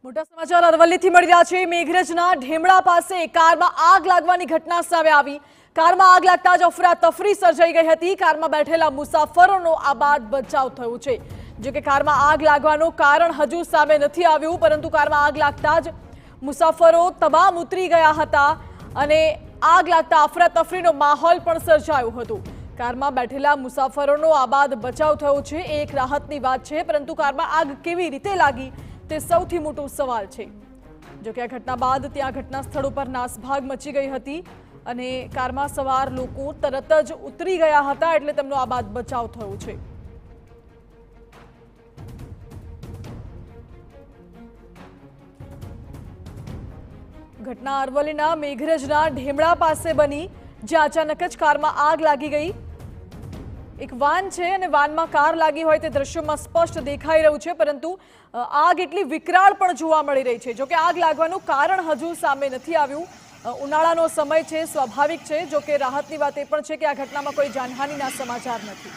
મોટા સમાચાર અરવલ્લીથી મળી રહ્યા છે। મેઘરજના ઢેમડા પાસે કારમાં આગ લાગવાની ઘટના સામે આવી। કારમાં આગ લાગતા જ અફરાતફરી સર્જાઈ ગઈ હતી। કારમાં બેઠેલા મુસાફરોનો આ બાદ બચાવ થયો છે। જો કે કારમાં આગ લાગવાનું કારણ હજુ સામે નથી આવ્યું, પરંતુ કારમાં આગ લાગતા જ મુસાફરો તમામ ઉતરી ગયા હતા અને આગ લાગતા અફરાતફરીનો માહોલ પણ સર્જાયો હતો। કારમાં બેઠેલા મુસાફરોનો આ બાદ બચાવ થયો છે। એક રાહતની વાત છે, પરંતુ કારમાં આગ કેવી રીતે લાગી તે સૌથી મોટો સવાલ છે। જો કે આ ઘટના બાદ ત્યાં ઘટના સ્થળ ઉપર નાસભાગ મચી ગઈ હતી અને કારમાં સવાર લોકો તરત જ ઉતરી ગયા હતા, એટલે તેમનો આ બાદ બચાવ થયો છે। ઘટના અરવલ્લીના મેઘરજના ઢેમડા પાસે બની, જ્યાં અચાનક જ કારમાં આગ લાગી ગઈ। એક વાન છે અને વાનમાં કાર લાગી હોય તે દ્રશ્યોમાં સ્પષ્ટ દેખાઈ રહ્યું છે, પરંતુ આગ એટલી વિકરાળ પણ જોવા મળી રહી છે। જો કે આગ લાગવાનું કારણ હજુ સામે નથી આવ્યું। ઉનાળાનો સમય છે, સ્વાભાવિક છે। જો કે રાહતની વાત એ પણ છે કે આ ઘટનામાં કોઈ જાનહાનિના સમાચાર નથી।